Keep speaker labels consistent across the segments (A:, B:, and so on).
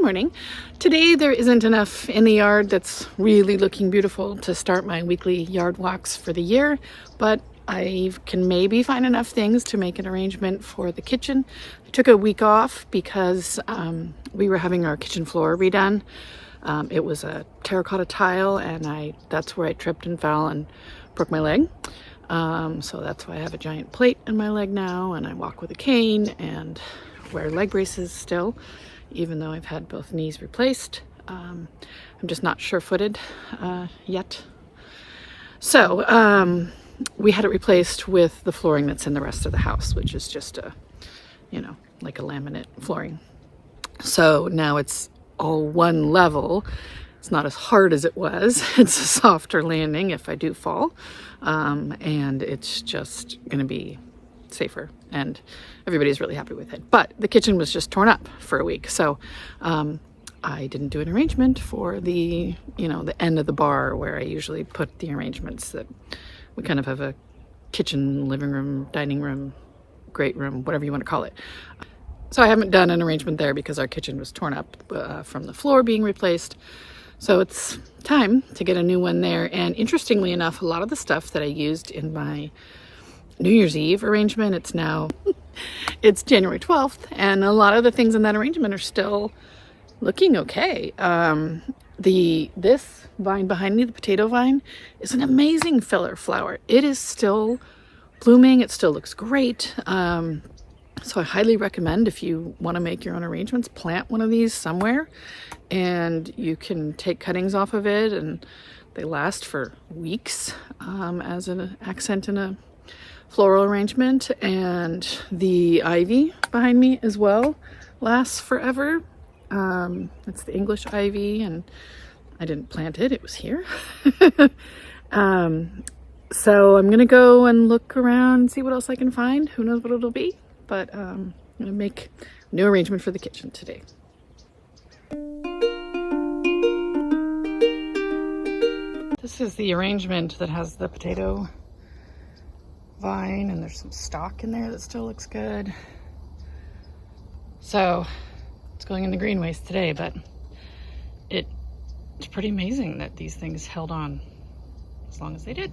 A: Good morning. Today there isn't enough in the yard that's really looking beautiful to start my weekly yard walks for the year, but I can maybe find enough things to make an arrangement for the kitchen. I took a week off because we were having our kitchen floor redone. It was a terracotta tile and that's where I tripped and fell and broke my leg. So that's why I have a giant plate in my leg now, and I walk with a cane and wear leg braces still, even though I've had both knees replaced. I'm just not sure-footed yet. So we had it replaced with the flooring that's in the rest of the house, which is just like a laminate flooring. So now it's all one level. It's not as hard as it was. It's a softer landing if I do fall. And it's just gonna be safer, and everybody's really happy with it. But the kitchen was just torn up for a week, so I didn't do an arrangement for the the end of the bar where I usually put the arrangements. That we kind of have a kitchen, living room, dining room, great room, whatever you want to call it. So I haven't done an arrangement there because our kitchen was torn up from the floor being replaced. So it's time to get a new one there. And interestingly enough, a lot of the stuff that I used in my New Year's Eve arrangement, it's January 12th, and a lot of the things in that arrangement are still looking okay. This vine behind me, the potato vine, is an amazing filler flower. It is still blooming. It still looks great. So I highly recommend, if you want to make your own arrangements, plant one of these somewhere, and you can take cuttings off of it, and they last for weeks as an accent in a floral arrangement. And the ivy behind me as well lasts forever. It's the English ivy, and I didn't plant it, it was here. So I'm gonna go and look around and see what else I can find. Who knows what it'll be, but I'm gonna make a new arrangement for the kitchen today. This is the arrangement that has the potato vine, and there's some stalk in there that still looks good. So it's going in the green waste today, but it's pretty amazing that these things held on as long as they did.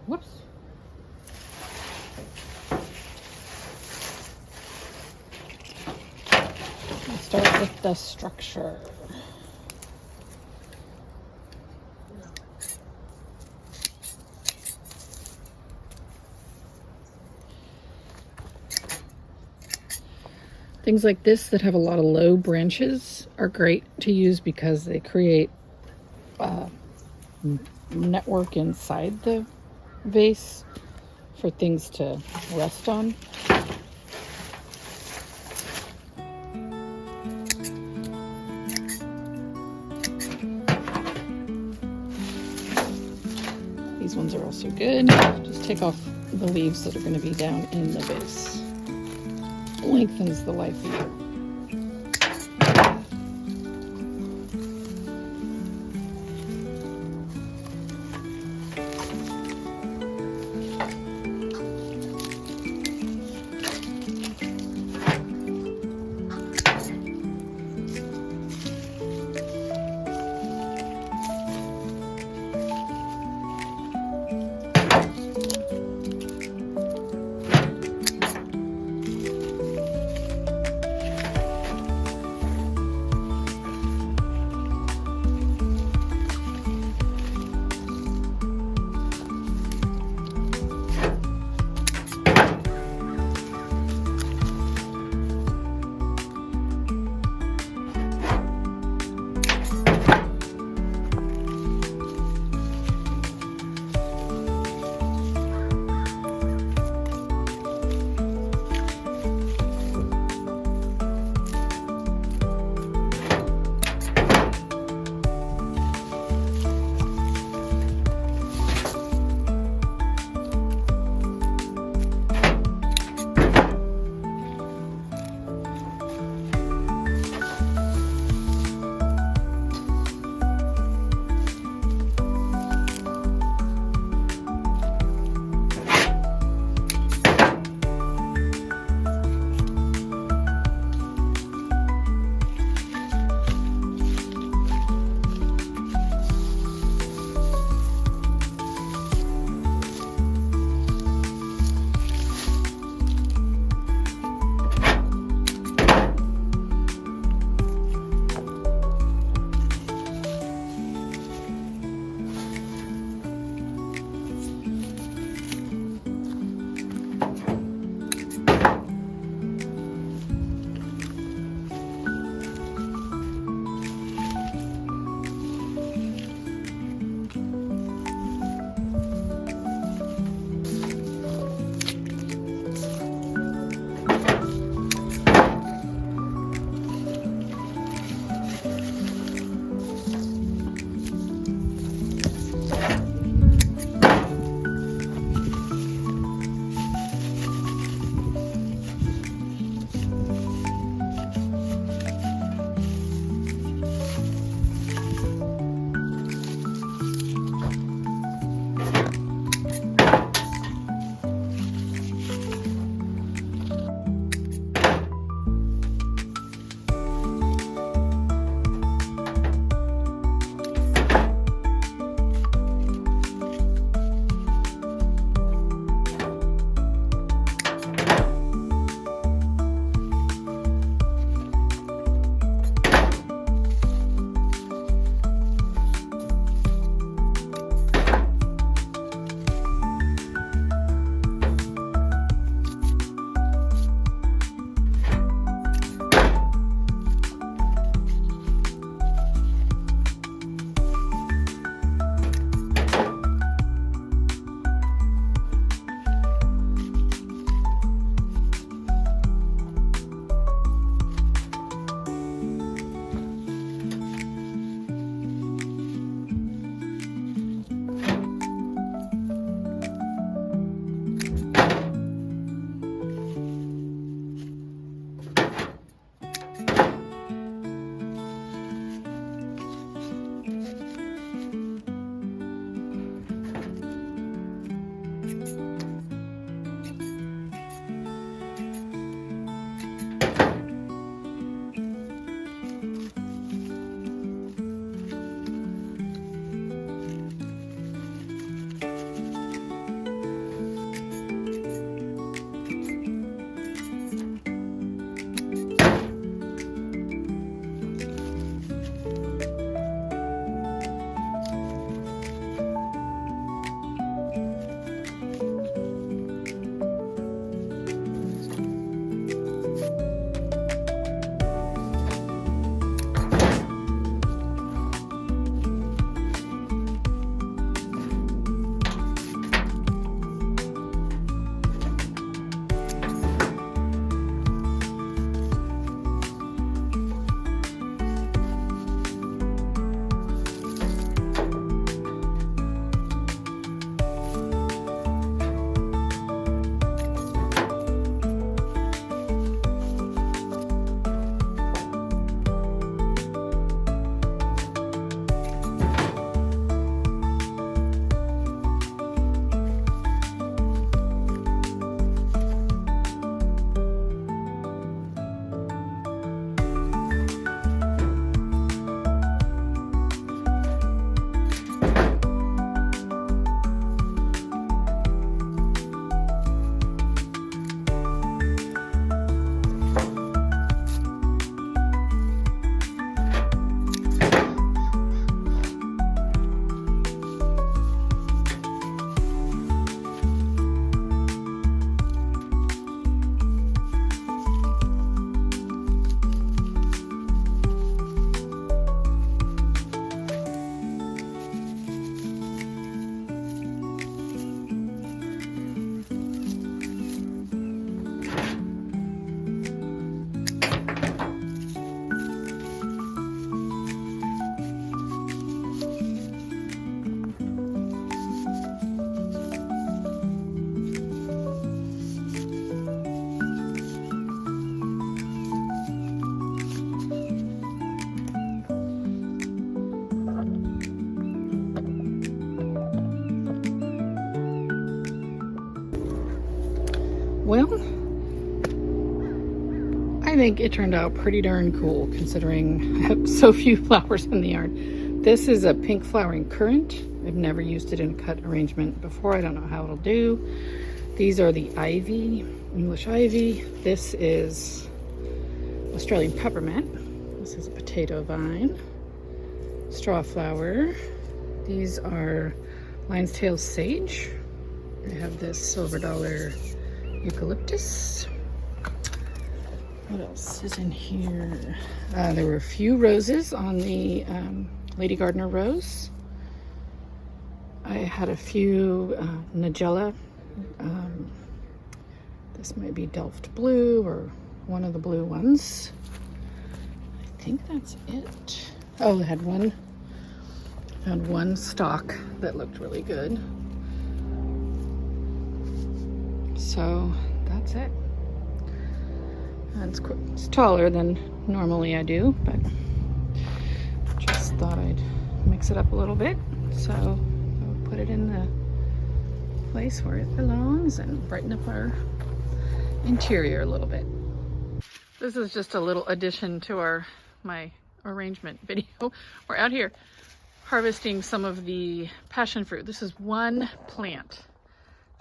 A: Whoops. Let's start with the structure. Things like this that have a lot of low branches are great to use because they create network inside the vase for things to rest on. These ones are also good. Just take off the leaves that are going to be down in the vase. Lengthens the life of it. I think it turned out pretty darn cool considering I have so few flowers in the yard. This is a pink flowering currant. I've never used it in a cut arrangement before. I don't know how it'll do. These are the ivy, English ivy. This is Australian peppermint. This is a potato vine. Straw flower. These are lion's tail sage. I have this silver dollar eucalyptus. What else is in here? There were a few roses on the Lady Gardner rose. I had a few Nigella. This might be Delft blue or one of the blue ones. I think that's it. Oh, I had one stalk that looked really good. So that's it. And it's taller than normally I do, but just thought I'd mix it up a little bit. So I'll put it in the place where it belongs and brighten up our interior a little bit. This is just a little addition to my arrangement video. We're out here harvesting some of the passion fruit. This is one plant.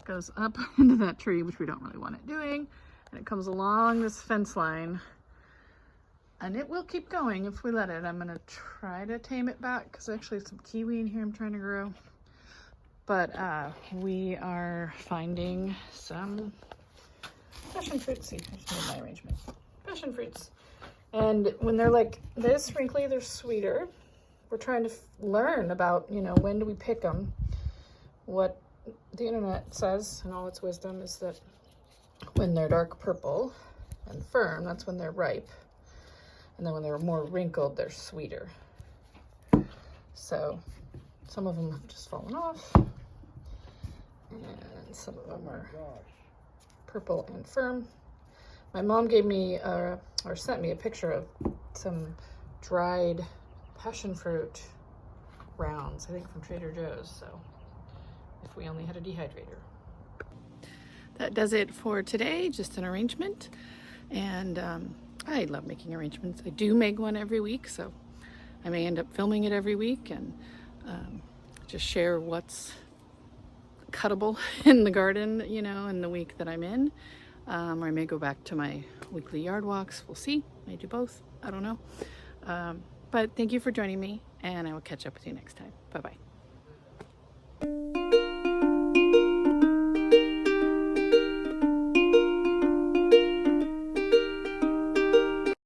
A: It goes up into that tree, which we don't really want it doing, and it comes along this fence line, and it will keep going if we let it. I'm gonna try to tame it back because actually some kiwi in here I'm trying to grow. But we are finding some passion fruits. See, here's my arrangement. Passion fruits. And when they're like this wrinkly, they're sweeter. We're trying to learn about, when do we pick them? What the internet says, in all its wisdom, is that when they're dark purple and firm, that's when they're ripe. And then when they're more wrinkled, they're sweeter. So some of them have just fallen off. And some of them are purple and firm. My mom gave me, or sent me a picture of some dried passion fruit rounds, I think from Trader Joe's. So if we only had a dehydrator. That does it for today, just an arrangement. And I love making arrangements. I do make one every week, so I may end up filming it every week and just share what's cuttable in the garden, in the week that I'm in. Or I may go back to my weekly yard walks. We'll see. May do both. I don't know. But thank you for joining me, and I will catch up with you next time. Bye-bye.